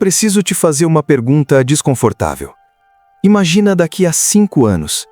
preciso te fazer uma pergunta desconfortável. Imagina daqui a 5 anos.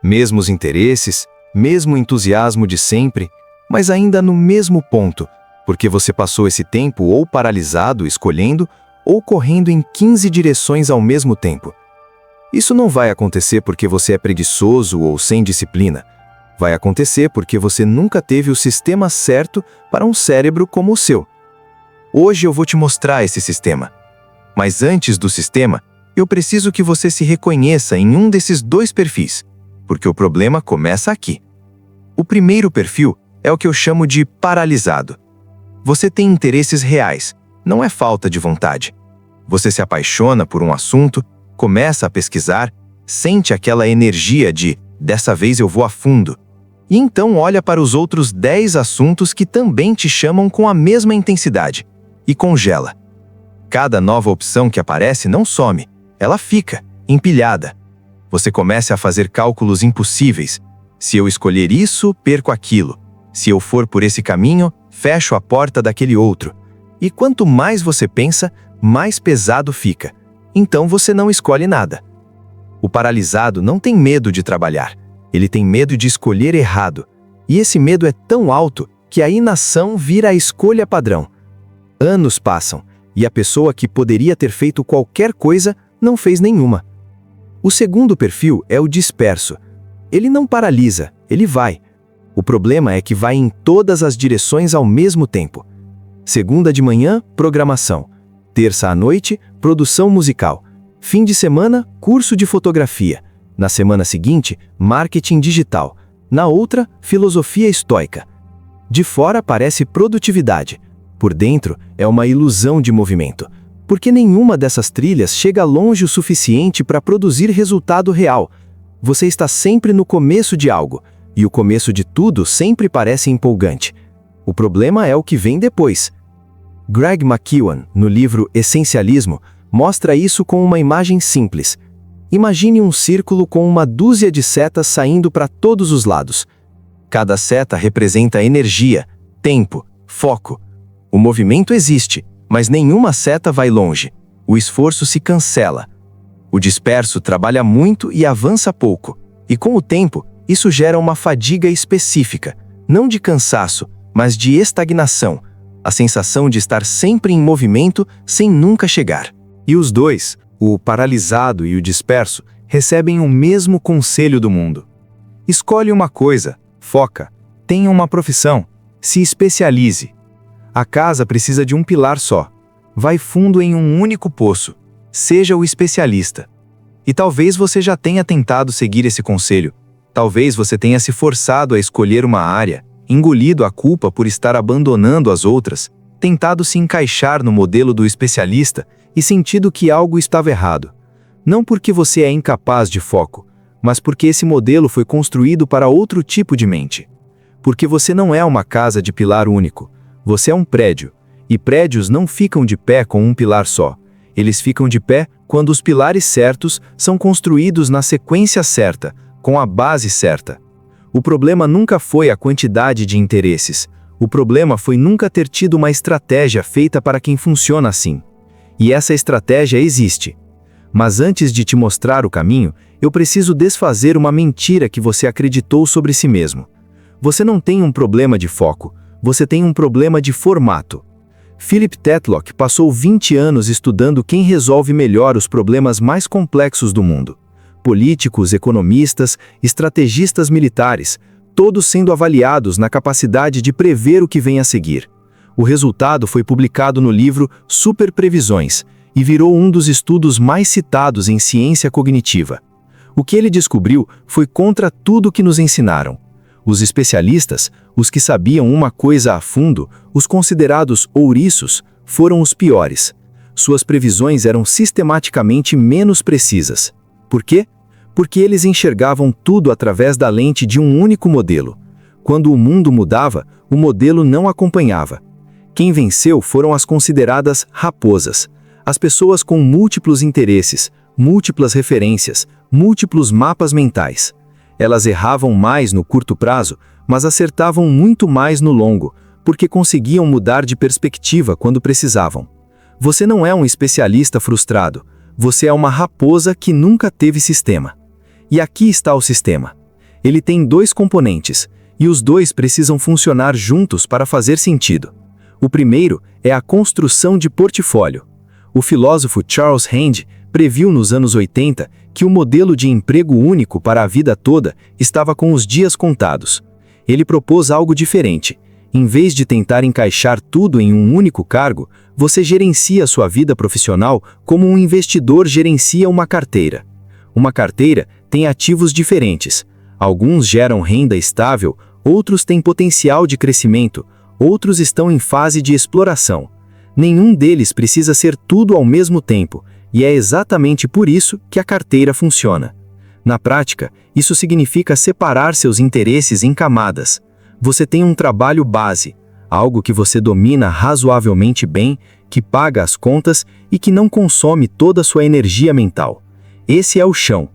Mesmos interesses, mesmo entusiasmo de sempre, mas ainda no mesmo ponto, porque você passou esse tempo ou paralisado, escolhendo, ou correndo em 15 direções ao mesmo tempo. Isso não vai acontecer porque você é preguiçoso ou sem disciplina. Vai acontecer porque você nunca teve o sistema certo para um cérebro como o seu. Hoje eu vou te mostrar esse sistema. Mas antes do sistema, eu preciso que você se reconheça em um desses 2 perfis, porque o problema começa aqui. O primeiro perfil é o que eu chamo de paralisado. Você tem interesses reais, não é falta de vontade. Você se apaixona por um assunto, começa a pesquisar, sente aquela energia de dessa vez eu vou a fundo. E então olha para os outros 10 assuntos que também te chamam com a mesma intensidade e congela. Cada nova opção que aparece não some, ela fica empilhada. Você começa a fazer cálculos impossíveis. Se eu escolher isso, perco aquilo. Se eu for por esse caminho, fecho a porta daquele outro. E quanto mais você pensa, mais pesado fica. Então você não escolhe nada. O paralisado não tem medo de trabalhar. Ele tem medo de escolher errado. E esse medo é tão alto que a inação vira a escolha padrão. Anos passam, e a pessoa que poderia ter feito qualquer coisa não fez nenhuma. O segundo perfil é o disperso. Ele não paralisa, ele vai. O problema é que vai em todas as direções ao mesmo tempo. Segunda de manhã, programação. Terça à noite, produção musical. Fim de semana, curso de fotografia. Na semana seguinte, marketing digital. Na outra, filosofia estoica. De fora parece produtividade. Por dentro, é uma ilusão de movimento. Porque nenhuma dessas trilhas chega longe o suficiente para produzir resultado real. Você está sempre no começo de algo. E o começo de tudo sempre parece empolgante. O problema é o que vem depois. Greg McKeown, no livro Essencialismo, mostra isso com uma imagem simples. Imagine um círculo com uma dúzia de setas saindo para todos os lados. Cada seta representa energia, tempo, foco. O movimento existe, mas nenhuma seta vai longe. O esforço se cancela. O disperso trabalha muito e avança pouco. E com o tempo, isso gera uma fadiga específica, não de cansaço, mas de estagnação. A sensação de estar sempre em movimento sem nunca chegar. E os 2, o paralisado e o disperso, recebem o mesmo conselho do mundo. Escolhe uma coisa, foca, tenha uma profissão, se especialize. A casa precisa de um pilar só. Vai fundo em um único poço. Seja o especialista. E talvez você já tenha tentado seguir esse conselho. Talvez você tenha se forçado a escolher uma área, engolido a culpa por estar abandonando as outras, tentado se encaixar no modelo do especialista e sentido que algo estava errado. Não porque você é incapaz de foco, mas porque esse modelo foi construído para outro tipo de mente. Porque você não é uma casa de pilar único. Você é um prédio, e prédios não ficam de pé com um pilar só. Eles ficam de pé quando os pilares certos são construídos na sequência certa, com a base certa. O problema nunca foi a quantidade de interesses. O problema foi nunca ter tido uma estratégia feita para quem funciona assim. E essa estratégia existe. Mas antes de te mostrar o caminho, eu preciso desfazer uma mentira que você acreditou sobre si mesmo. Você não tem um problema de foco. Você tem um problema de formato. Philip Tetlock passou 20 anos estudando quem resolve melhor os problemas mais complexos do mundo. Políticos, economistas, estrategistas militares, todos sendo avaliados na capacidade de prever o que vem a seguir. O resultado foi publicado no livro Superprevisões e virou um dos estudos mais citados em ciência cognitiva. O que ele descobriu foi contra tudo que nos ensinaram. Os especialistas, os que sabiam uma coisa a fundo, os considerados ouriços, foram os piores. Suas previsões eram sistematicamente menos precisas. Por quê? Porque eles enxergavam tudo através da lente de um único modelo. Quando o mundo mudava, o modelo não acompanhava. Quem venceu foram as consideradas raposas, as pessoas com múltiplos interesses, múltiplas referências, múltiplos mapas mentais. Elas erravam mais no curto prazo, mas acertavam muito mais no longo, porque conseguiam mudar de perspectiva quando precisavam. Você não é um especialista frustrado, você é uma raposa que nunca teve sistema. E aqui está o sistema. Ele tem dois componentes, e os dois precisam funcionar juntos para fazer sentido. O primeiro é a construção de portfólio. O filósofo Charles Hand previu nos anos 80 que o modelo de emprego único para a vida toda estava com os dias contados. Ele propôs algo diferente. Em vez de tentar encaixar tudo em um único cargo, você gerencia sua vida profissional como um investidor gerencia uma carteira. Uma carteira tem ativos diferentes. Alguns geram renda estável, outros têm potencial de crescimento, outros estão em fase de exploração. Nenhum deles precisa ser tudo ao mesmo tempo, e é exatamente por isso que a carteira funciona. Na prática, isso significa separar seus interesses em camadas. Você tem um trabalho base, algo que você domina razoavelmente bem, que paga as contas e que não consome toda a sua energia mental. Esse é o chão.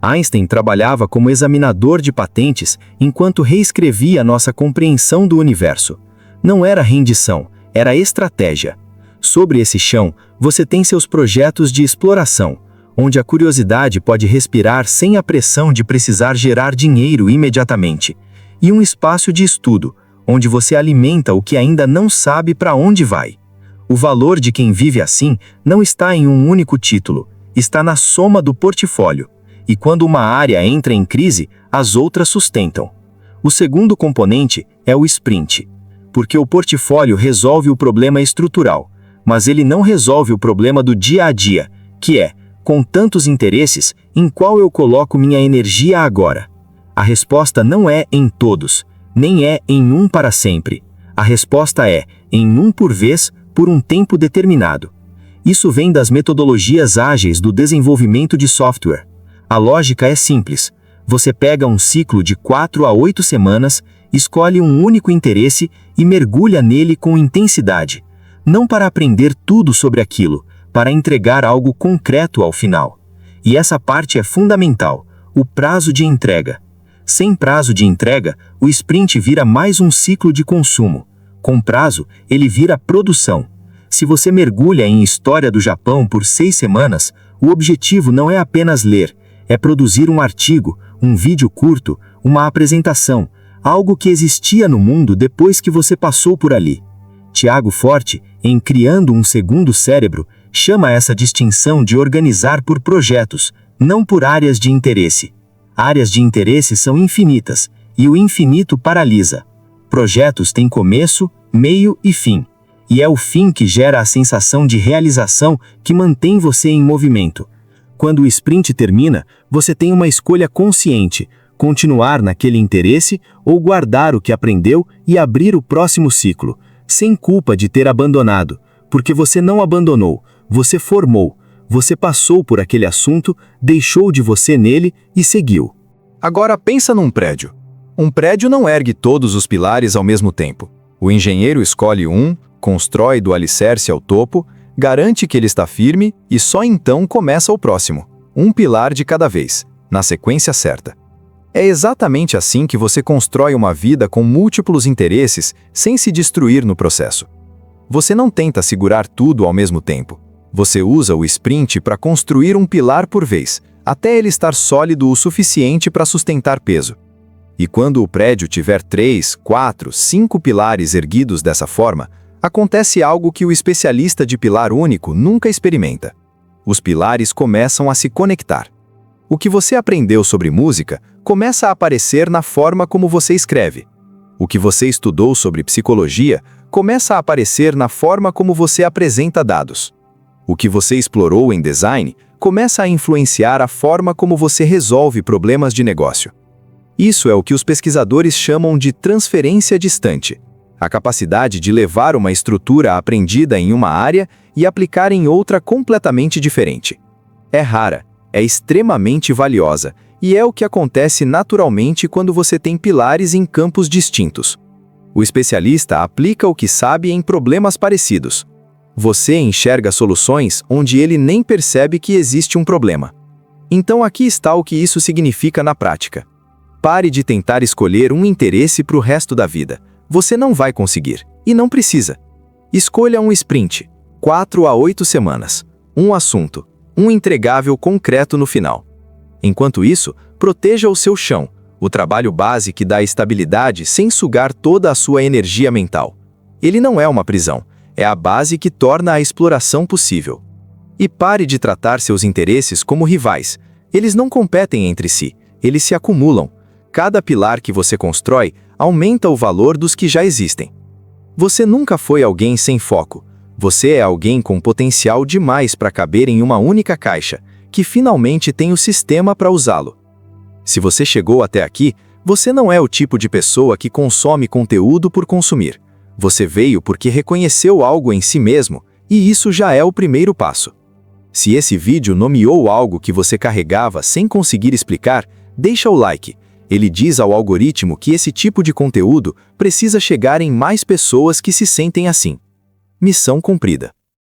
Einstein trabalhava como examinador de patentes enquanto reescrevia nossa compreensão do universo. Não era rendição, era estratégia. Sobre esse chão, você tem seus projetos de exploração, onde a curiosidade pode respirar sem a pressão de precisar gerar dinheiro imediatamente. E um espaço de estudo, onde você alimenta o que ainda não sabe para onde vai. O valor de quem vive assim não está em um único título, está na soma do portfólio. E quando uma área entra em crise, as outras sustentam. O segundo componente é o sprint, porque o portfólio resolve o problema estrutural, mas ele não resolve o problema do dia a dia, que é, com tantos interesses, em qual eu coloco minha energia agora? A resposta não é em todos, nem é em um para sempre. A resposta é em um por vez, por um tempo determinado. Isso vem das metodologias ágeis do desenvolvimento de software. A lógica é simples. Você pega um ciclo de 4 a 8 semanas, escolhe um único interesse e mergulha nele com intensidade. Não para aprender tudo sobre aquilo, para entregar algo concreto ao final. E essa parte é fundamental, o prazo de entrega. Sem prazo de entrega, o sprint vira mais um ciclo de consumo. Com prazo, ele vira produção. Se você mergulha em História do Japão por 6 semanas, o objetivo não é apenas ler, é produzir um artigo, um vídeo curto, uma apresentação, algo que existia no mundo depois que você passou por ali. Tiago Forte, em Criando um Segundo Cérebro, chama essa distinção de organizar por projetos, não por áreas de interesse. Áreas de interesse são infinitas, e o infinito paralisa. Projetos têm começo, meio e fim. E é o fim que gera a sensação de realização que mantém você em movimento. Quando o sprint termina, você tem uma escolha consciente, continuar naquele interesse ou guardar o que aprendeu e abrir o próximo ciclo, sem culpa de ter abandonado, porque você não abandonou, você formou. Você passou por aquele assunto, deixou de você nele e seguiu. Agora pensa num prédio. Um prédio não ergue todos os pilares ao mesmo tempo. O engenheiro escolhe um, constrói do alicerce ao topo, garante que ele está firme e só então começa o próximo. Um pilar de cada vez, na sequência certa. É exatamente assim que você constrói uma vida com múltiplos interesses sem se destruir no processo. Você não tenta segurar tudo ao mesmo tempo. Você usa o sprint para construir um pilar por vez, até ele estar sólido o suficiente para sustentar peso. E quando o prédio tiver 3, 4, 5 pilares erguidos dessa forma, acontece algo que o especialista de pilar único nunca experimenta. Os pilares começam a se conectar. O que você aprendeu sobre música começa a aparecer na forma como você escreve. O que você estudou sobre psicologia começa a aparecer na forma como você apresenta dados. O que você explorou em design começa a influenciar a forma como você resolve problemas de negócio. Isso é o que os pesquisadores chamam de transferência distante, a capacidade de levar uma estrutura aprendida em uma área e aplicar em outra completamente diferente. É rara, é extremamente valiosa, e é o que acontece naturalmente quando você tem pilares em campos distintos. O especialista aplica o que sabe em problemas parecidos. Você enxerga soluções onde ele nem percebe que existe um problema. Então aqui está o que isso significa na prática. Pare de tentar escolher um interesse para o resto da vida. Você não vai conseguir, e não precisa. Escolha um sprint. 4 a 8 semanas. Um assunto, um entregável concreto no final. Enquanto isso, proteja o seu chão, o trabalho base que dá estabilidade sem sugar toda a sua energia mental. Ele não é uma prisão, é a base que torna a exploração possível. E pare de tratar seus interesses como rivais. Eles não competem entre si, eles se acumulam. Cada pilar que você constrói aumenta o valor dos que já existem. Você nunca foi alguém sem foco. Você é alguém com potencial demais para caber em uma única caixa, que finalmente tem o sistema para usá-lo. Se você chegou até aqui, você não é o tipo de pessoa que consome conteúdo por consumir. Você veio porque reconheceu algo em si mesmo, e isso já é o primeiro passo. Se esse vídeo nomeou algo que você carregava sem conseguir explicar, deixa o like. Ele diz ao algoritmo que esse tipo de conteúdo precisa chegar em mais pessoas que se sentem assim. Missão cumprida.